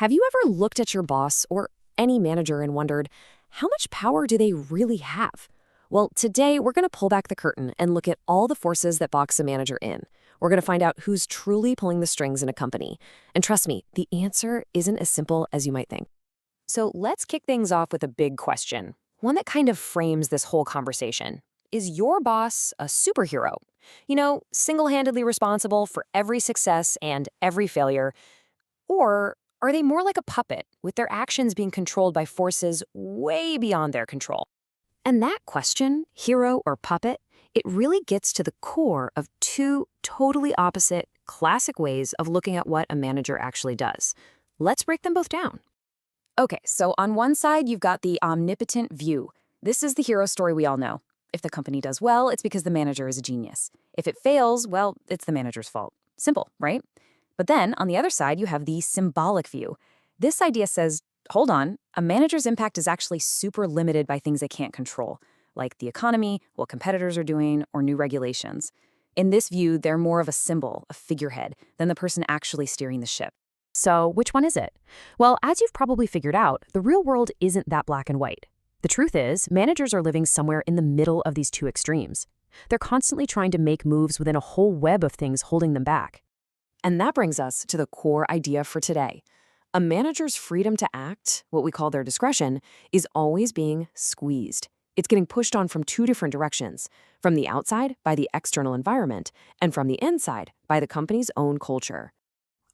Have you ever looked at your boss or any manager and wondered, how much power do they really have? Well, today we're going to pull back the curtain and look at all the forces that box a manager in. We're going to find out who's truly pulling the strings in a company. And trust me, the answer isn't as simple as you might think. So let's kick things off with a big question, one that kind of frames this whole conversation. Is your boss a superhero? Single-handedly responsible for every success and every failure? Or are they more like a puppet, with their actions being controlled by forces way beyond their control? And that question, hero or puppet, it really gets to the core of two totally opposite, classic ways of looking at what a manager actually does. Let's break them both down. Okay, so on one side, you've got the omnipotent view. This is the hero story we all know. If the company does well, it's because the manager is a genius. If it fails, well, it's the manager's fault. Simple, right? But then, on the other side, you have the symbolic view. This idea says, hold on, a manager's impact is actually super limited by things they can't control, like the economy, what competitors are doing, or new regulations. In this view, they're more of a symbol, a figurehead, than the person actually steering the ship. So, which one is it? Well, as you've probably figured out, the real world isn't that black and white. The truth is, managers are living somewhere in the middle of these two extremes. They're constantly trying to make moves within a whole web of things holding them back. And that brings us to the core idea for today. A manager's freedom to act, what we call their discretion, is always being squeezed. It's getting pushed on from two different directions, from the outside by the external environment, and from the inside by the company's own culture.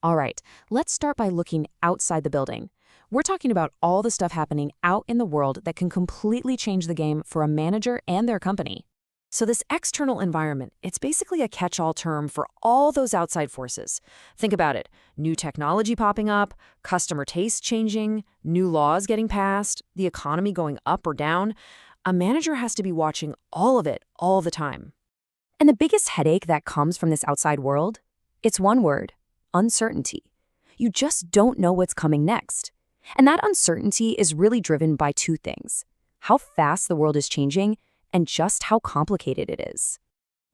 All right, let's start by looking outside the building. We're talking about all the stuff happening out in the world that can completely change the game for a manager and their company. So this external environment, it's basically a catch-all term for all those outside forces. Think about it. New technology popping up, customer taste changing, new laws getting passed, the economy going up or down. A manager has to be watching all of it all the time. And the biggest headache that comes from this outside world? It's one word: uncertainty. You just don't know what's coming next. And that uncertainty is really driven by two things: how fast the world is changing and just how complicated it is.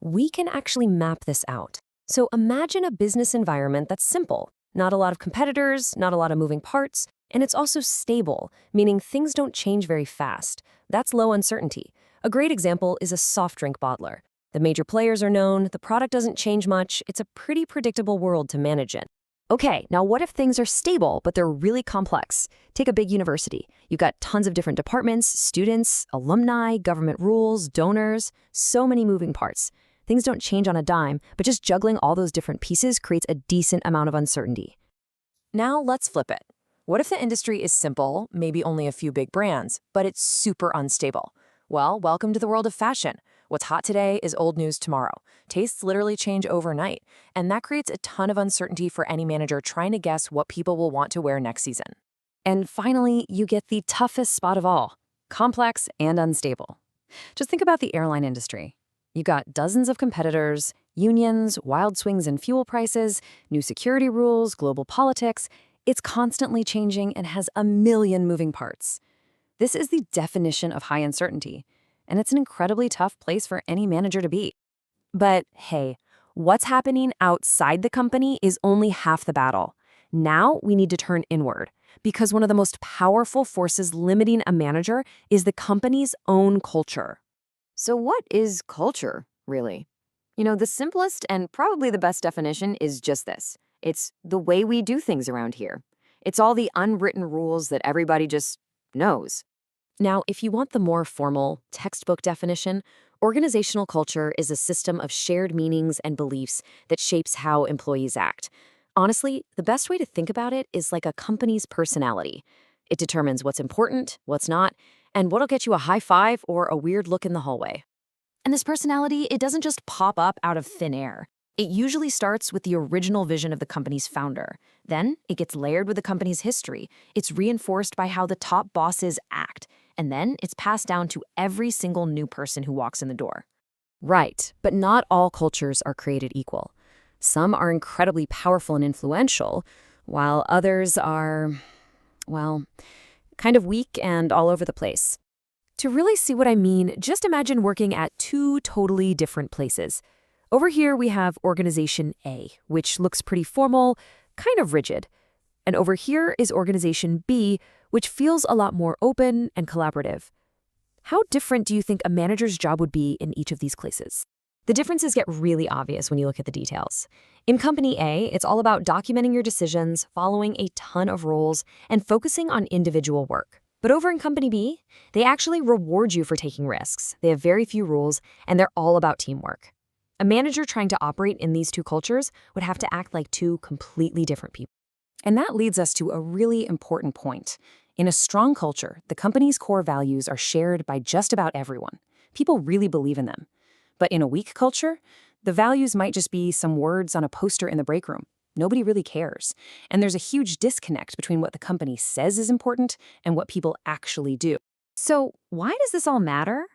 We can actually map this out. So imagine a business environment that's simple, not a lot of competitors, not a lot of moving parts, and it's also stable, meaning things don't change very fast. That's low uncertainty. A great example is a soft drink bottler. The major players are known, the product doesn't change much, it's a pretty predictable world to manage in. Okay, now what if things are stable, but they're really complex? Take a big university. You've got tons of different departments, students, alumni, government rules, donors, so many moving parts. Things don't change on a dime, but just juggling all those different pieces creates a decent amount of uncertainty. Now let's flip it. What if the industry is simple, maybe only a few big brands, but it's super unstable? Well, welcome to the world of fashion. What's hot today is old news tomorrow. Tastes literally change overnight, and that creates a ton of uncertainty for any manager trying to guess what people will want to wear next season. And finally, you get the toughest spot of all: complex and unstable. Just think about the airline industry. You've got dozens of competitors, unions, wild swings in fuel prices, new security rules, global politics. It's constantly changing and has a million moving parts. This is the definition of high uncertainty, and it's an incredibly tough place for any manager to be. But hey, what's happening outside the company is only half the battle. Now we need to turn inward, because one of the most powerful forces limiting a manager is the company's own culture. So what is culture, really? The simplest and probably the best definition is just this. It's the way we do things around here. It's all the unwritten rules that everybody just knows. Now, if you want the more formal, textbook definition, organizational culture is a system of shared meanings and beliefs that shapes how employees act. Honestly, the best way to think about it is like a company's personality. It determines what's important, what's not, and what'll get you a high five or a weird look in the hallway. And this personality, it doesn't just pop up out of thin air. It usually starts with the original vision of the company's founder. Then it gets layered with the company's history. It's reinforced by how the top bosses act. And then it's passed down to every single new person who walks in the door. Right, but not all cultures are created equal. Some are incredibly powerful and influential, while others are, well, kind of weak and all over the place. To really see what I mean, just imagine working at two totally different places. Over here we have Organization A, which looks pretty formal, kind of rigid. And over here is organization B, which feels a lot more open and collaborative. How different do you think a manager's job would be in each of these places? The differences get really obvious when you look at the details. In Company A, it's all about documenting your decisions, following a ton of rules, and focusing on individual work. But over in Company B, they actually reward you for taking risks. They have very few rules, and they're all about teamwork. A manager trying to operate in these two cultures would have to act like two completely different people. And that leads us to a really important point. In a strong culture, the company's core values are shared by just about everyone. People really believe in them. But in a weak culture, the values might just be some words on a poster in the break room. Nobody really cares. And there's a huge disconnect between what the company says is important and what people actually do. So, why does this all matter?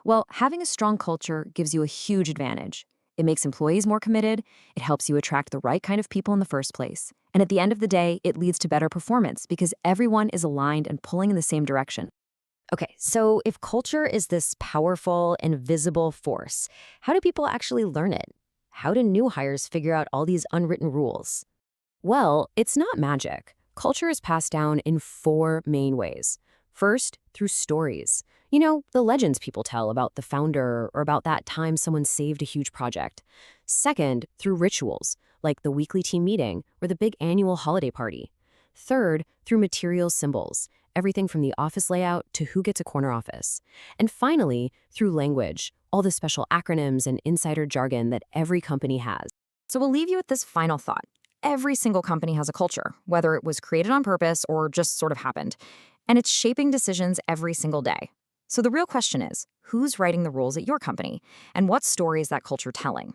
Well, having a strong culture gives you a huge advantage. It makes employees more committed, it helps you attract the right kind of people in the first place, and at the end of the day, it leads to better performance because everyone is aligned and pulling in the same direction. Okay, so if culture is this powerful, invisible force, how do people actually learn it? How do new hires figure out all these unwritten rules? Well, it's not magic. Culture is passed down in four main ways. First, through stories. You know, the legends people tell about the founder or about that time someone saved a huge project. Second, through rituals, like the weekly team meeting or the big annual holiday party. Third, through material symbols, everything from the office layout to who gets a corner office. And finally, through language, all the special acronyms and insider jargon that every company has. So we'll leave you with this final thought. Every single company has a culture, whether it was created on purpose or just sort of happened. And it's shaping decisions every single day. So the real question is, who's writing the rules at your company? And what story is that culture telling?